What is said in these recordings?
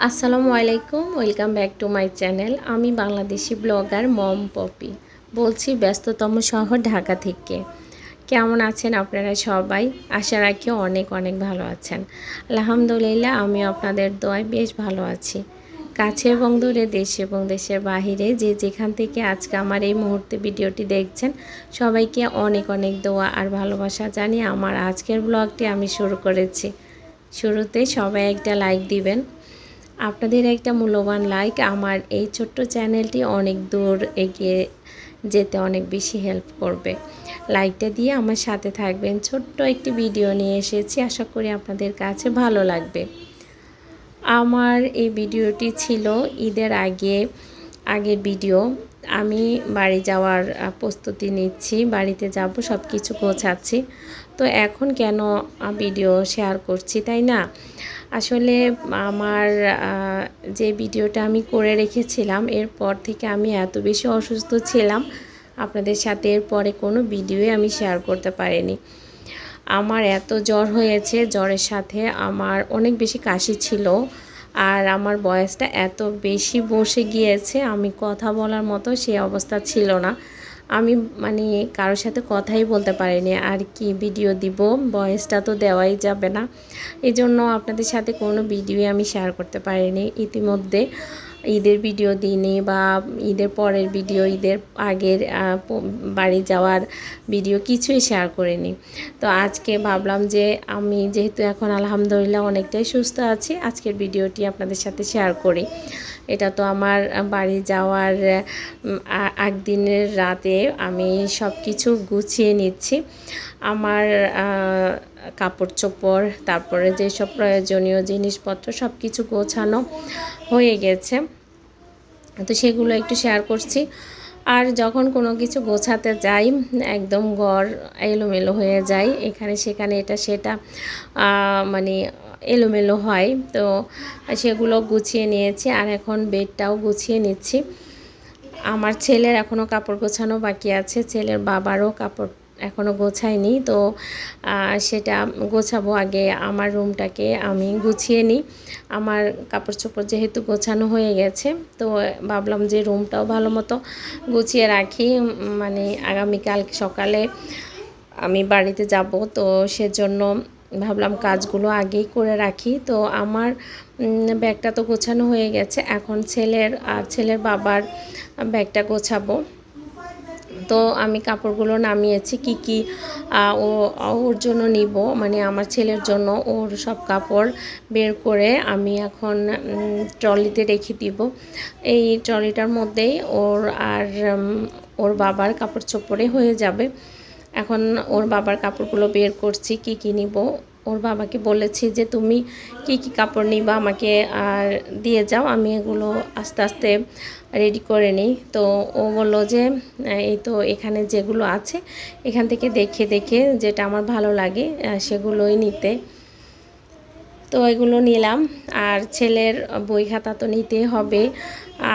আসসালামু আলাইকুম, welcome back to my channel. আমি বাংলাদেশি ব্লগার মম পপি বলছি, ব্যস্ততম শহর ঢাকা থেকে। কেমন আছেন আপনারা সবাই? আশা রাখি অনেক অনেক ভালো আছেন। আলহামদুলিল্লাহ, আমি আপনাদের দোয়ায় বেশ ভালো আছি। কাছে এবং দূরে, দেশ এবং দেশের বাহিরে যে যেখান থেকে আজকে আমার এই মুহূর্তে ভিডিওটি দেখছেন, সবাইকে অনেক অনেক দোয়া আর ভালোবাসা জানিয়ে আমার আজকের ব্লগটি আমি শুরু করেছি। শুরুতে সবাই একটা লাইক দিবেন। আপনাদের একটা মূল্যবান লাইক আমার এই ছোট্ট চ্যানেলটি অনেক দূর এগিয়ে যেতে অনেক বেশি হেল্প করবে। লাইকটা দিয়ে আমার সাথে থাকবেন। ছোট্ট একটি ভিডিও নিয়ে এসেছি, আশা করি আপনাদের কাছে ভালো লাগবে। আমার এই ভিডিওটি ছিল ঈদের আগের ভিডিও। আমি বাড়ি যাওয়ার প্রস্তুতি নিচ্ছি, বাড়িতে যাব, সব কিছু গোছাচ্ছি। তো এখন কেন ভিডিও শেয়ার করছি, তাই না? আসলে আমার যে ভিডিওটা আমি করে রেখেছিলাম, এরপর থেকে আমি এত বেশি অসুস্থ ছিলাম, আপনাদের সাথে এরপরে কোনো ভিডিওই আমি শেয়ার করতে পারিনি। আমার এত জ্বর হয়েছে, জ্বরের সাথে আমার অনেক বেশি কাশি ছিল, আর আমার বয়সটা এত বেশি বসে গিয়েছে, আমি কথা বলার মতো সে অবস্থা ছিল না। আমি মানে কারোর সাথে কথাই বলতে পারিনি, আর কি ভিডিও দিব, ভয়েসটা তো দেওয়াই যাবে না। এই জন্য আপনাদের সাথে কোনো ভিডিওই আমি শেয়ার করতে পারিনি। ইতিমধ্যে ঈদের ভিডিও দিইনি, বা ঈদের পরের ভিডিও, ঈদের আগের বাড়ি যাওয়ার ভিডিও কিছুই শেয়ার করিনি। তো আজকে ভাবলাম যে আমি যেহেতু এখন আলহামদুলিল্লাহ অনেকটাই সুস্থ আছি, আজকের ভিডিওটি আপনাদের সাথে শেয়ার করি। এটা তো আমার বাড়ি যাওয়ার দিনের রাতে আমি সব কিছু গুছিয়ে নিচ্ছি। আমার কাপড় চোপড়, তারপরে যেসব প্রয়োজনীয় জিনিসপত্র সব কিছু গোছানো হয়ে গেছে, তো সেগুলো একটু শেয়ার করছি। আর যখন কোনো কিছু গোছাতে যাই, একদম ঘর এলোমেলো হয়ে যায়, এখানে সেখানে এটা সেটা মানে এলোমেলো হয়। তো সেগুলো গুছিয়ে নিয়েছি, আর এখন বেডটাও গুছিয়ে নিচ্ছি। আমার ছেলের এখনও কাপড় গোছানো বাকি আছে, ছেলের বাবারও কাপড় এখনও গোছায়নি। তো সেটা গোছাবো। আগে আমার রুমটাকে আমি গুছিয়ে নিই। আমার কাপড় চোপড় যেহেতু গোছানো হয়ে গেছে, তো ভাবলাম যে রুমটাও ভালো মতো গুছিয়ে রাখি। মানে আগামীকাল সকালে আমি বাড়িতে যাব, তো সেজন্য ভাবলাম কাজগুলো আগেই করে রাখি। তো আমার ব্যাগটা তো গোছানো হয়ে গেছে, এখন ছেলের আর ছেলের বাবার ব্যাগটা গোছাবো। তো আমি কাপড়গুলো নামিয়েছি, কি ও ওর জন্য নিব, মানে আমার ছেলের জন্য ওর সব কাপড় বের করে আমি এখন ট্রলিতে রেখে দিব। এই ট্রলিটার মধ্যেই ওর আর ওর বাবার কাপড় চোপড়ে হয়ে যাবে। এখন ওর বাবার কাপড়গুলো বের করছি, কি নিব। ওর বাবাকে বলেছি যে তুমি কি কাপড় নিবা আমাকে আর দিয়ে যাও, আমি এগুলো আস্তে আস্তে রেডি করে নিই। তো ও বলল যে এই তো এখানে যেগুলো আছে এখান থেকে দেখে দেখে যেটা আমার ভালো লাগে সেগুলোই নিতে। তো এগুলো নিলাম। আর ছেলের বই খাতা তো নিতে হবে,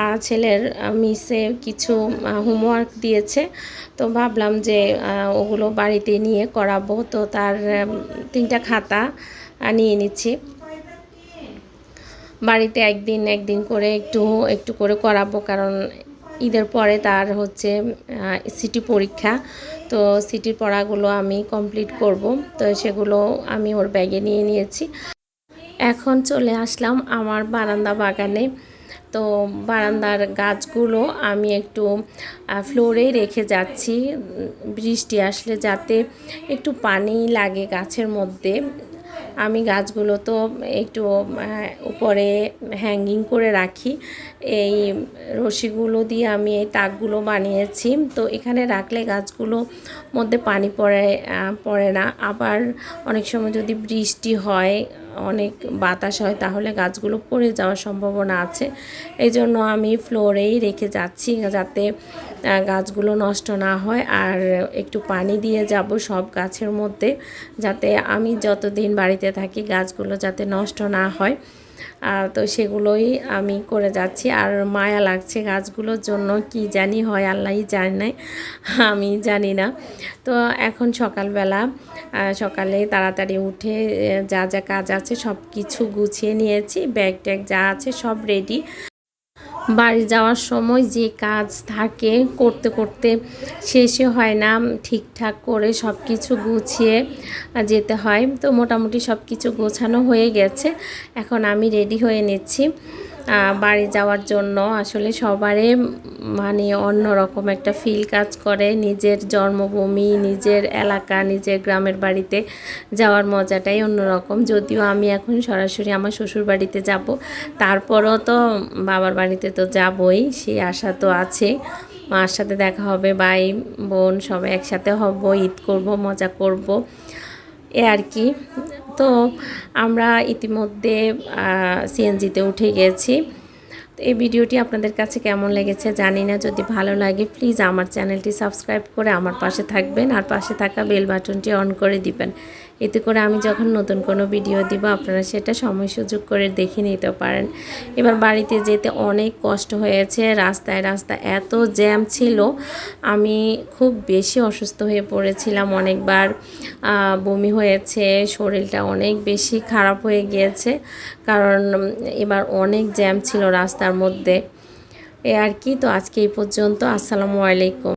আর ছেলের মিসে কিছু হোমওয়ার্ক দিয়েছে, তো ভাবলাম যে ওগুলো বাড়িতে নিয়ে করাবো। তো তার 3টা খাতা নিয়ে নিচ্ছি। বাড়িতে একদিন করে একটু একটু করে করাবো, কারণ ঈদের পরে তার হচ্ছে সিটি পরীক্ষা। তো সিটির পড়াগুলো আমি কমপ্লিট করব, তো সেগুলো আমি ওর ব্যাগে নিয়ে নিয়েছি। এখন চলে আসলাম আমার বারান্দা বাগানে। তো বারান্দার গাছগুলো আমি একটু ফ্লোরেই রেখে যাচ্ছি, বৃষ্টি আসলে যাতে একটু পানি লাগে গাছের মধ্যে। আমি গাছগুলো তো একটু উপরে হ্যাঙ্গিং করে রাখি, এই রশিগুলো দিয়ে আমি এই তাকগুলো বানিয়েছি। তো এখানে রাখলে গাছগুলো মধ্যে পানি পড়ে না। আবার অনেক সময় যদি বৃষ্টি হয়, অনেক বাতাস হয়, তাহলে গাছগুলো পড়ে যাওয়ার সম্ভাবনা আছে। এই জন্য আমি ফ্লোরেই রেখে যাচ্ছি, যাতে গাছগুলো নষ্ট না হয়। আর একটু পানি দিয়ে যাব সব গাছের মধ্যে, যাতে আমি যতদিন বাড়িতে থাকি গাছগুলো যাতে নষ্ট না হয়। তো সেগুলোই আমি করে যাচ্ছি। আর মায়া লাগছে গাছগুলোর জন্য, কি জানি হয় আল্লাহই জানে, আমি জানি না। তো এখন সকালবেলা, সকালে তাড়াতাড়ি উঠে যা যা কাজ আছে সব কিছু গুছিয়ে নিয়েছি, ব্যাগ ট্যাগ যা আছে সব রেডি। বাড়ি যাওয়ার সময় যে কাজ থাকে করতে করতে শেষই হয় না, ঠিকঠাক করে সব কিছু গুছিয়ে যেতে হয়। তো মোটামুটি সব কিছু গোছানো হয়ে গেছে, এখন আমি রেডি হয়ে নিচ্ছি বাড়ি যাওয়ার জন্য। আসলে সবারই মানে অন্যরকম একটা ফিল কাজ করে, নিজের জন্মভূমি, নিজের এলাকা, নিজের গ্রামের বাড়িতে যাওয়ার মজাটাই অন্যরকম। যদিও আমি এখন সরাসরি আমার শ্বশুর বাড়িতে যাব, তারপরও তো বাবার বাড়িতে তো যাবই, সেই আশা তো আছে। মার সাথে দেখা হবে, ভাই বোন সবাই একসাথে হব, ঈদ করব, মজা করব, এ আর কি। তো আমরা ইতিমধ্যে সিএনজিতে উঠে গেছি। তো এই ভিডিওটি আপনাদের কাছে কেমন লেগেছে জানি না, যদি ভালো লাগে প্লিজ আমার চ্যানেলটি সাবস্ক্রাইব করে আমার পাশে থাকবেন, আর পাশে থাকা বেল বাটনটি অন করে দিবেন। এতে করে আমি যখন নতুন কোনো ভিডিও দিব আপনারা সেটা সময় সুযোগ করে দেখে নিতে পারেন। এবার বাড়িতে যেতে অনেক কষ্ট হয়েছে, রাস্তায় এত জ্যাম ছিল, আমি খুব বেশি অসুস্থ হয়ে পড়েছিলাম, অনেকবার বমি হয়েছে, শরীরটা অনেক বেশি খারাপ হয়ে গিয়েছে, কারণ এবার অনেক জ্যাম ছিল রাস্তার মধ্যে, এ আর কি। তো আজকে এই পর্যন্ত, আসসালামু আলাইকুম।